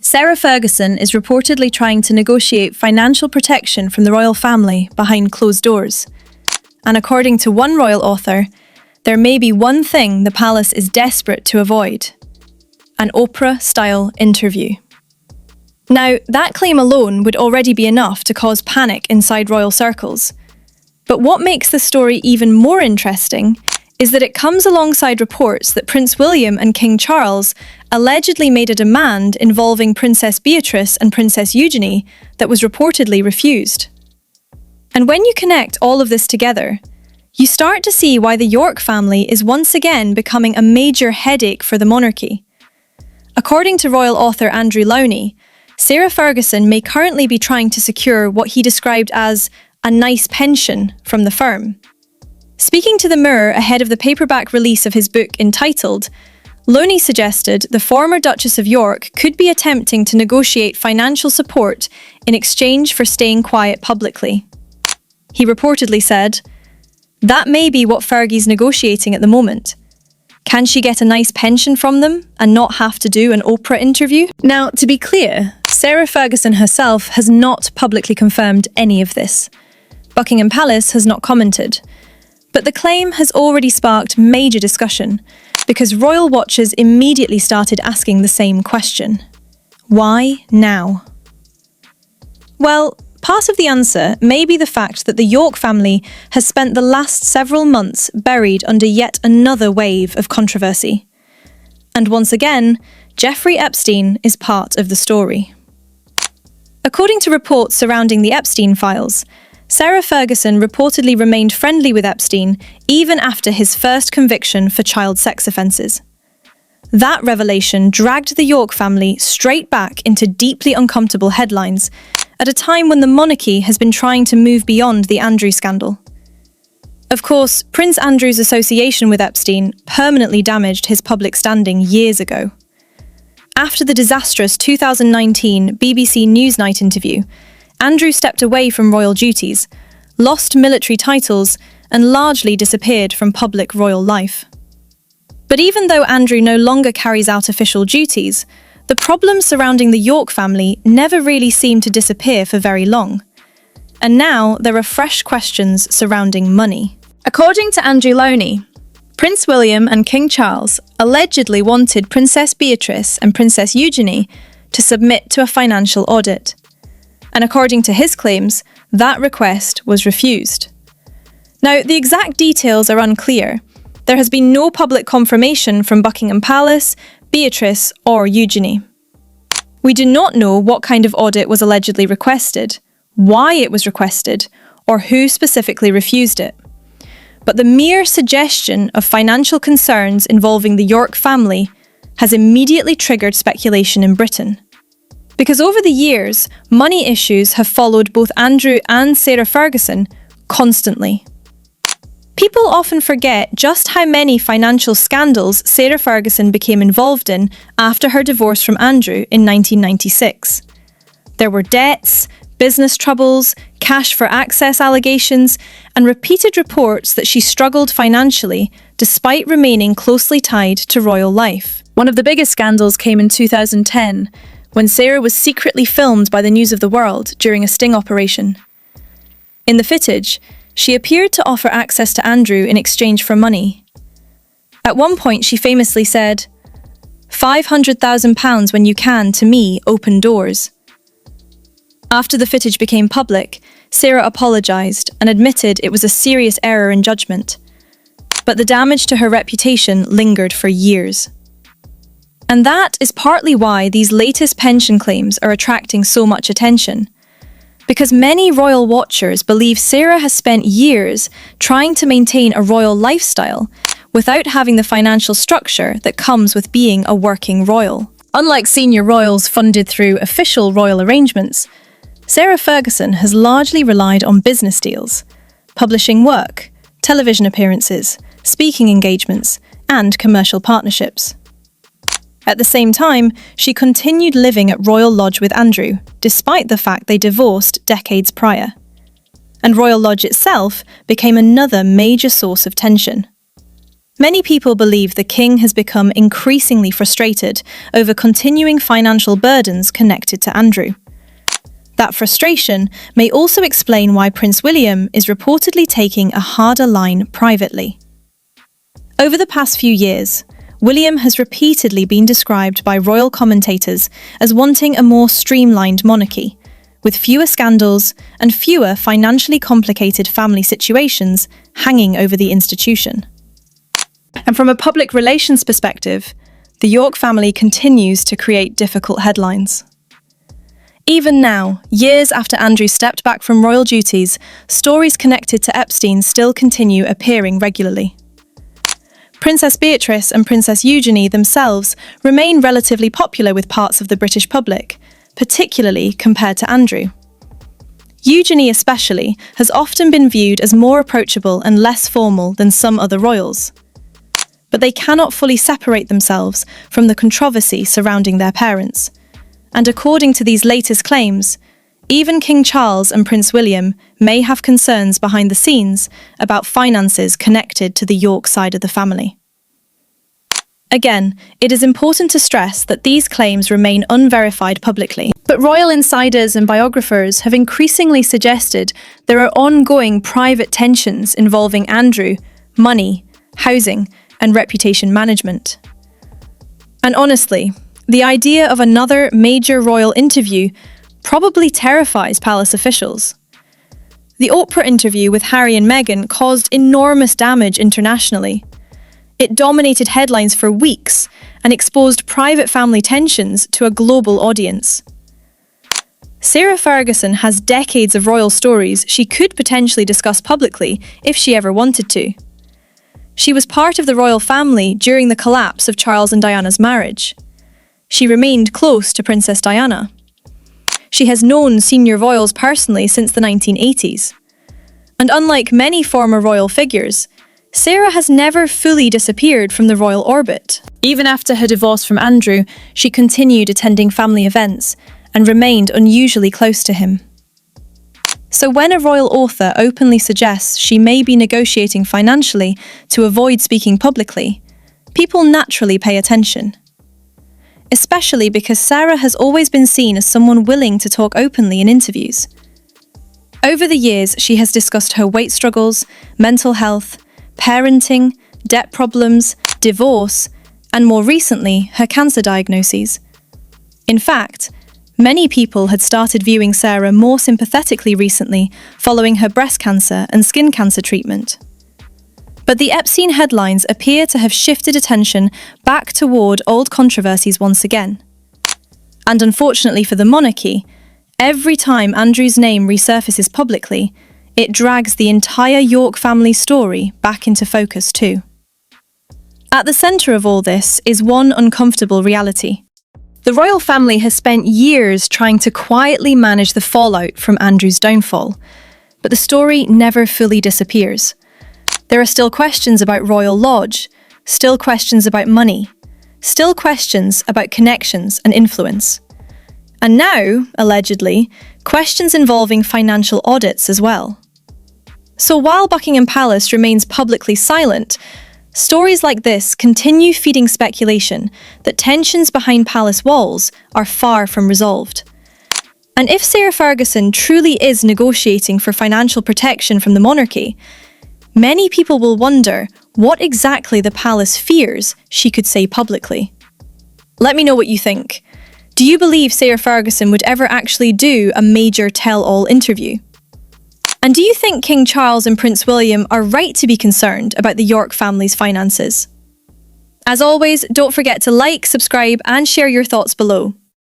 Sarah Ferguson is reportedly trying to negotiate financial protection from the royal family behind closed doors. And according to one royal author, there may be one thing the palace is desperate to avoid: an Oprah-style interview. Now, that claim alone would already be enough to cause panic inside royal circles. But what makes the story even more interesting is that it comes alongside reports that Prince William and King Charles allegedly made a demand involving Princess Beatrice and Princess Eugenie that was reportedly refused. And when you connect all of this together, you start to see why the York family is once again becoming a major headache for the monarchy. According to royal author Andrew Lownie, Sarah Ferguson may currently be trying to secure what he described as a nice pension from the firm. Speaking to the Mirror ahead of the paperback release of his book entitled, Lownie suggested the former Duchess of York could be attempting to negotiate financial support in exchange for staying quiet publicly. He reportedly said, "That may be what Fergie's negotiating at the moment. Can she get a nice pension from them and not have to do an Oprah interview?" Now, to be clear, Sarah Ferguson herself has not publicly confirmed any of this. Buckingham Palace has not commented. But the claim has already sparked major discussion because royal watchers immediately started asking the same question. Why now? Well, part of the answer may be the fact that the York family has spent the last several months buried under yet another wave of controversy. And once again, Jeffrey Epstein is part of the story. According to reports surrounding the Epstein files, Sarah Ferguson reportedly remained friendly with Epstein even after his first conviction for child sex offences. That revelation dragged the York family straight back into deeply uncomfortable headlines at a time when the monarchy has been trying to move beyond the Andrew scandal. Of course, Prince Andrew's association with Epstein permanently damaged his public standing years ago. After the disastrous 2019 BBC Newsnight interview, Andrew stepped away from royal duties, lost military titles, and largely disappeared from public royal life. But even though Andrew no longer carries out official duties, the problems surrounding the York family never really seemed to disappear for very long. And now there are fresh questions surrounding money. According to Andrew Lownie, Prince William and King Charles allegedly wanted Princess Beatrice and Princess Eugenie to submit to a financial audit. And according to his claims, that request was refused. Now, the exact details are unclear. There has been no public confirmation from Buckingham Palace, Beatrice, or Eugenie. We do not know what kind of audit was allegedly requested, why it was requested, or who specifically refused it. But the mere suggestion of financial concerns involving the York family has immediately triggered speculation in Britain. Because over the years, money issues have followed both Andrew and Sarah Ferguson constantly. People often forget just how many financial scandals Sarah Ferguson became involved in after her divorce from Andrew in 1996. There were debts, business troubles, cash for access allegations, and repeated reports that she struggled financially despite remaining closely tied to royal life. One of the biggest scandals came in 2010, when Sarah was secretly filmed by the News of the World during a sting operation. In the footage, she appeared to offer access to Andrew in exchange for money. At one point, she famously said, £500,000 when you can, to me, open doors. After the footage became public, Sarah apologised and admitted it was a serious error in judgment. But the damage to her reputation lingered for years. And that is partly why these latest pension claims are attracting so much attention. Because many royal watchers believe Sarah has spent years trying to maintain a royal lifestyle without having the financial structure that comes with being a working royal. Unlike senior royals funded through official royal arrangements, Sarah Ferguson has largely relied on business deals, publishing work, television appearances, speaking engagements, and commercial partnerships. At the same time, she continued living at Royal Lodge with Andrew, despite the fact they divorced decades prior. And Royal Lodge itself became another major source of tension. Many people believe the king has become increasingly frustrated over continuing financial burdens connected to Andrew. That frustration may also explain why Prince William is reportedly taking a harder line privately. Over the past few years, William has repeatedly been described by royal commentators as wanting a more streamlined monarchy, with fewer scandals and fewer financially complicated family situations hanging over the institution. And from a public relations perspective, the York family continues to create difficult headlines. Even now, years after Andrew stepped back from royal duties, stories connected to Epstein still continue appearing regularly. Princess Beatrice and Princess Eugenie themselves remain relatively popular with parts of the British public, particularly compared to Andrew. Eugenie especially has often been viewed as more approachable and less formal than some other royals. But they cannot fully separate themselves from the controversy surrounding their parents. And according to these latest claims, even King Charles and Prince William may have concerns behind the scenes about finances connected to the York side of the family. Again, it is important to stress that these claims remain unverified publicly, but royal insiders and biographers have increasingly suggested there are ongoing private tensions involving Andrew, money, housing, and reputation management. And honestly, the idea of another major royal interview probably terrifies palace officials. The Oprah interview with Harry and Meghan caused enormous damage internationally. It dominated headlines for weeks and exposed private family tensions to a global audience. Sarah Ferguson has decades of royal stories she could potentially discuss publicly if she ever wanted to. She was part of the royal family during the collapse of Charles and Diana's marriage. She remained close to Princess Diana. She has known senior royals personally since the 1980s. And unlike many former royal figures, Sarah has never fully disappeared from the royal orbit. Even after her divorce from Andrew, she continued attending family events and remained unusually close to him. So when a royal author openly suggests she may be negotiating financially to avoid speaking publicly, people naturally pay attention. Especially because Sarah has always been seen as someone willing to talk openly in interviews. Over the years, she has discussed her weight struggles, mental health, parenting, debt problems, divorce, and more recently, her cancer diagnoses. In fact, many people had started viewing Sarah more sympathetically recently following her breast cancer and skin cancer treatment. But the Epstein headlines appear to have shifted attention back toward old controversies once again. And unfortunately for the monarchy, every time Andrew's name resurfaces publicly, it drags the entire York family story back into focus too. At the centre of all this is one uncomfortable reality. The royal family has spent years trying to quietly manage the fallout from Andrew's downfall, but the story never fully disappears. There are still questions about royal lodge, still questions about money, still questions about connections and influence. And now, allegedly, questions involving financial audits as well. So while Buckingham Palace remains publicly silent, stories like this continue feeding speculation that tensions behind palace walls are far from resolved. And if Sarah Ferguson truly is negotiating for financial protection from the monarchy, many people will wonder what exactly the palace fears she could say publicly. Let me know what you think. Do you believe Sarah Ferguson would ever actually do a major tell-all interview? And do you think King Charles and Prince William are right to be concerned about the York family's finances? As always, don't forget to like, subscribe, and share your thoughts below.